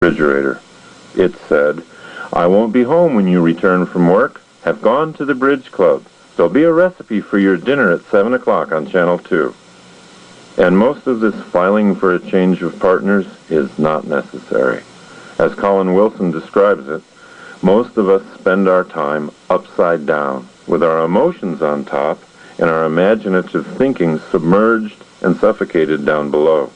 refrigerator. It said, "I won't be home when you return from work. Have gone to the bridge club. There'll be a recipe for your dinner at 7 o'clock on Channel 2. And most of this filing for a change of partners is not necessary. As Colin Wilson describes it, most of us spend our time upside down, with our emotions on top and our imaginative thinking submerged and suffocated down below.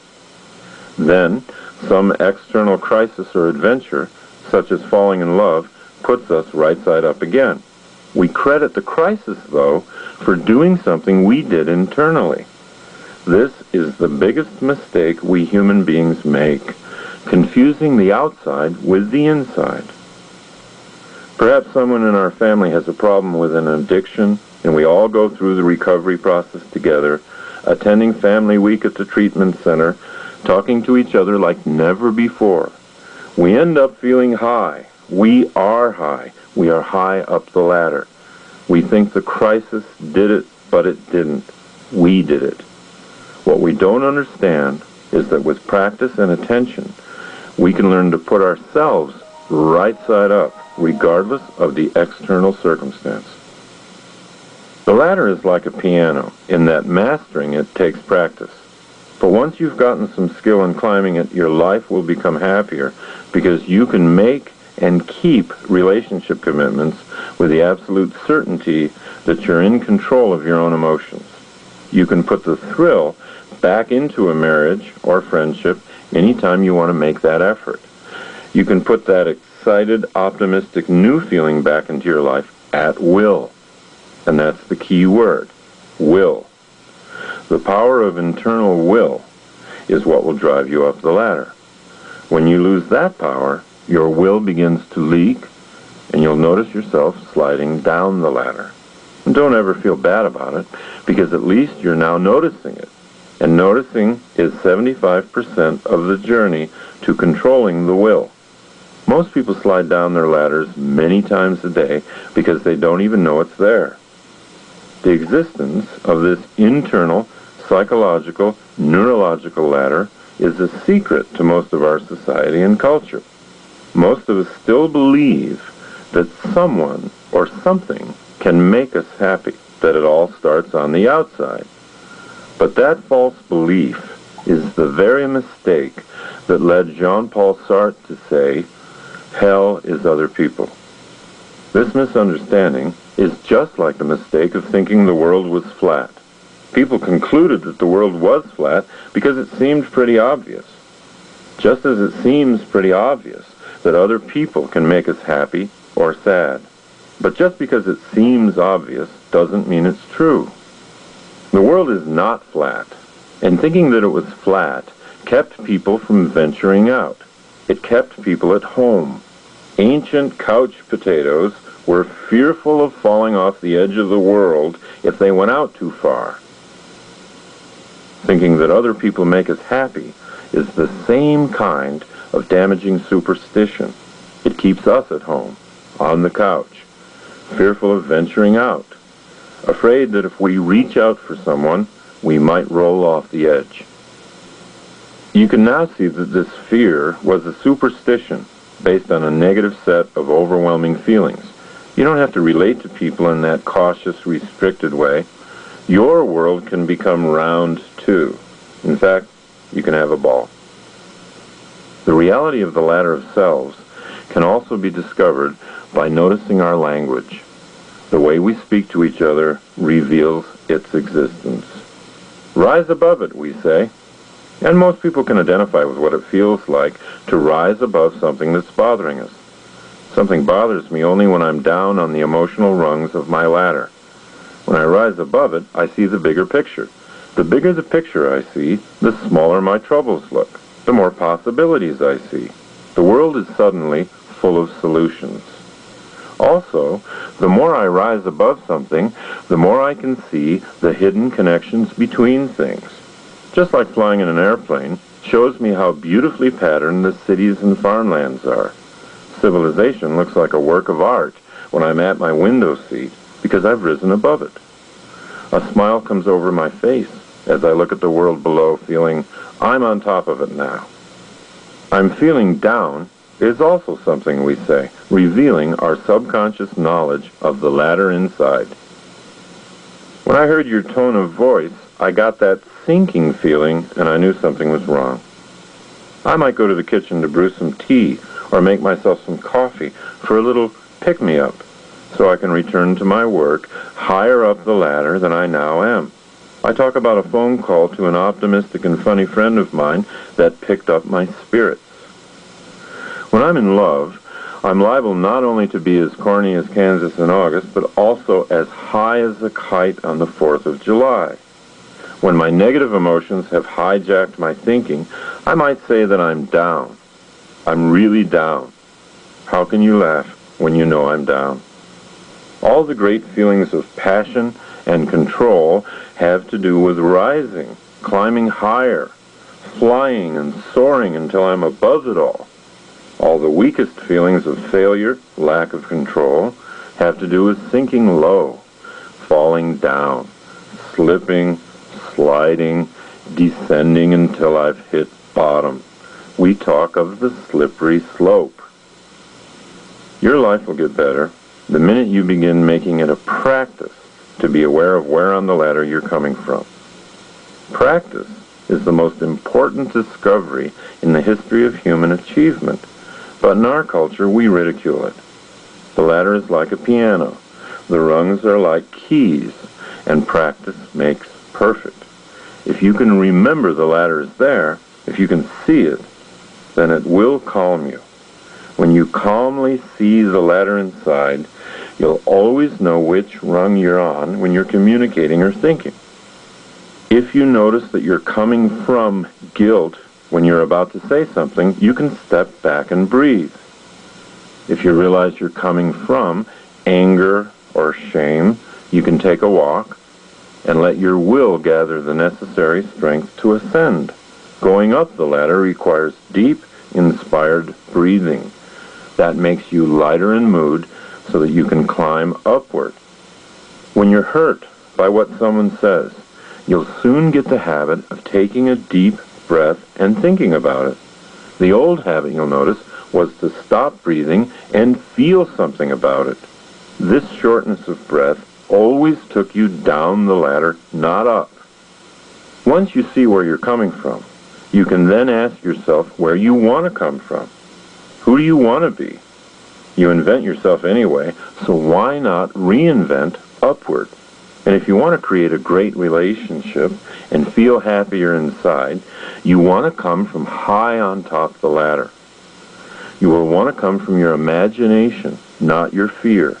Then, some external crisis or adventure, such as falling in love, puts us right side up again. We credit the crisis, though, for doing something we did internally. This is the biggest mistake we human beings make, confusing the outside with the inside. Perhaps someone in our family has a problem with an addiction, and we all go through the recovery process together, attending Family Week at the treatment center, talking to each other like never before. We end up feeling high. We are high. We are high up the ladder. We think the crisis did it, but it didn't. We did it. What we don't understand is that with practice and attention, we can learn to put ourselves right side up, regardless of the external circumstance. The ladder is like a piano, in that mastering it takes practice. But once you've gotten some skill in climbing it, your life will become happier because you can make and keep relationship commitments with the absolute certainty that you're in control of your own emotions. You can put the thrill back into a marriage or friendship anytime you want to make that effort. You can put that excited, optimistic new feeling back into your life at will. And that's the key word, will. The power of internal will is what will drive you up the ladder. When you lose that power, your will begins to leak, and you'll notice yourself sliding down the ladder. And don't ever feel bad about it, because at least you're now noticing it. And noticing is 75% of the journey to controlling the will. Most people slide down their ladders many times a day because they don't even know it's there. The existence of this internal, psychological, neurological ladder is a secret to most of our society and culture. Most of us still believe that someone or something can make us happy, that it all starts on the outside. But that false belief is the very mistake that led Jean-Paul Sartre to say, "Hell is other people." This misunderstanding is just like the mistake of thinking the world was flat. People concluded that the world was flat because it seemed pretty obvious. Just as it seems pretty obvious that other people can make us happy or sad. But just because it seems obvious doesn't mean it's true. The world is not flat, and thinking that it was flat kept people from venturing out. It kept people at home. Ancient couch potatoes were fearful of falling off the edge of the world if they went out too far. Thinking that other people make us happy is the same kind of damaging superstition. It keeps us at home, on the couch, fearful of venturing out, afraid that if we reach out for someone, we might roll off the edge. You can now see that this fear was a superstition based on a negative set of overwhelming feelings. You don't have to relate to people in that cautious, restricted way. Your world can become round, too. In fact, you can have a ball. The reality of the ladder of selves can also be discovered by noticing our language. The way we speak to each other reveals its existence. Rise above it, we say. And most people can identify with what it feels like to rise above something that's bothering us. Something bothers me only when I'm down on the emotional rungs of my ladder. When I rise above it, I see the bigger picture. The bigger the picture I see, the smaller my troubles look, the more possibilities I see. The world is suddenly full of solutions. Also, the more I rise above something, the more I can see the hidden connections between things. Just like flying in an airplane shows me how beautifully patterned the cities and farmlands are. Civilization looks like a work of art when I'm at my window seat because I've risen above it. A smile comes over my face as I look at the world below, feeling I'm on top of it now. I'm feeling down is also something we say, revealing our subconscious knowledge of the ladder inside. When I heard your tone of voice, I got that sinking feeling, and I knew something was wrong. I might go to the kitchen to brew some tea or make myself some coffee for a little pick-me-up so I can return to my work higher up the ladder than I now am. I talk about a phone call to an optimistic and funny friend of mine that picked up my spirits. When I'm in love, I'm liable not only to be as corny as Kansas in August, but also as high as a kite on the 4th of July. When my negative emotions have hijacked my thinking, I might say that I'm down. I'm really down. How can you laugh when you know I'm down? All the great feelings of passion and control have to do with rising, climbing higher, flying and soaring until I'm above it all. All the weakest feelings of failure, lack of control, have to do with sinking low, falling down, slipping, sliding, descending until I've hit bottom. We talk of the slippery slope. Your life will get better the minute you begin making it a practice to be aware of where on the ladder you're coming from. Practice is the most important discovery in the history of human achievement, but in our culture we ridicule it. The ladder is like a piano. The rungs are like keys, and practice makes perfect. If you can remember the ladder is there, if you can see it, then it will calm you. When you calmly see the ladder inside, you'll always know which rung you're on when you're communicating or thinking. If you notice that you're coming from guilt when you're about to say something, you can step back and breathe. If you realize you're coming from anger or shame, you can take a walk and let your will gather the necessary strength to ascend. Going up the ladder requires deep, inspired breathing. That makes you lighter in mood so that you can climb upward. When you're hurt by what someone says, you'll soon get the habit of taking a deep breath and thinking about it. The old habit, you'll notice, was to stop breathing and feel something about it. This shortness of breath always took you down the ladder, not up. Once you see where you're coming from, you can then ask yourself where you want to come from. Who do you want to be? You invent yourself anyway, so why not reinvent upward? And if you want to create a great relationship and feel happier inside, you want to come from high on top the ladder. You will want to come from your imagination, not your fear.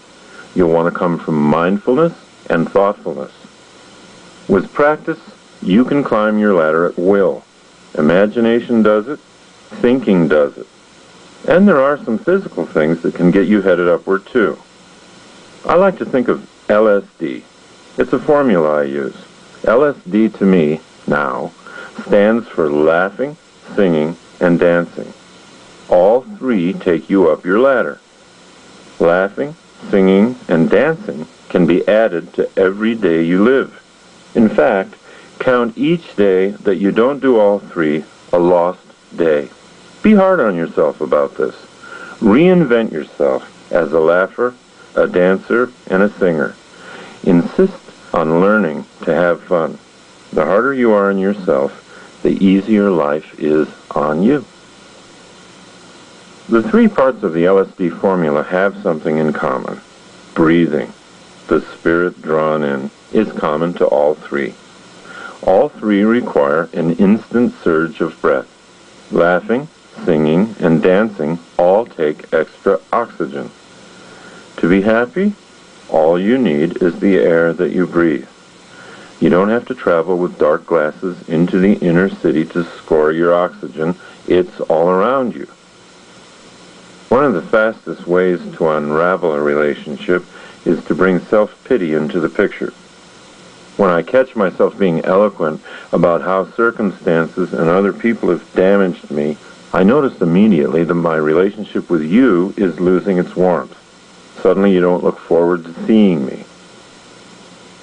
You'll want to come from mindfulness and thoughtfulness. With practice, you can climb your ladder at will. Imagination does it. Thinking does it. And there are some physical things that can get you headed upward too. I like to think of LSD. It's a formula I use. LSD to me, now, stands for laughing, singing, and dancing. All three take you up your ladder. Laughing, singing, and dancing can be added to every day you live. In fact, count each day that you don't do all three a lost day. Be hard on yourself about this. Reinvent yourself as a laugher, a dancer, and a singer. Insist on learning to have fun. The harder you are on yourself, the easier life is on you. The three parts of the LSD formula have something in common. Breathing, the spirit drawn in, is common to all three. All three require an instant surge of breath. Laughing, singing, and dancing all take extra oxygen. To be happy, all you need is the air that you breathe. You don't have to travel with dark glasses into the inner city to score your oxygen. It's all around you. One of the fastest ways to unravel a relationship is to bring self-pity into the picture. When I catch myself being eloquent about how circumstances and other people have damaged me, I notice immediately that my relationship with you is losing its warmth. Suddenly you don't look forward to seeing me.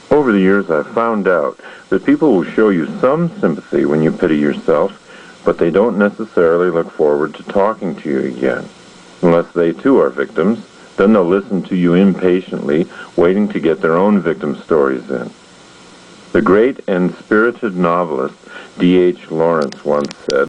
Over the years I've found out that people will show you some sympathy when you pity yourself, but they don't necessarily look forward to talking to you again. unless they too are victims. Then they'll listen to you impatiently, waiting to get their own victim stories in. The great and spirited novelist D.H. Lawrence once said,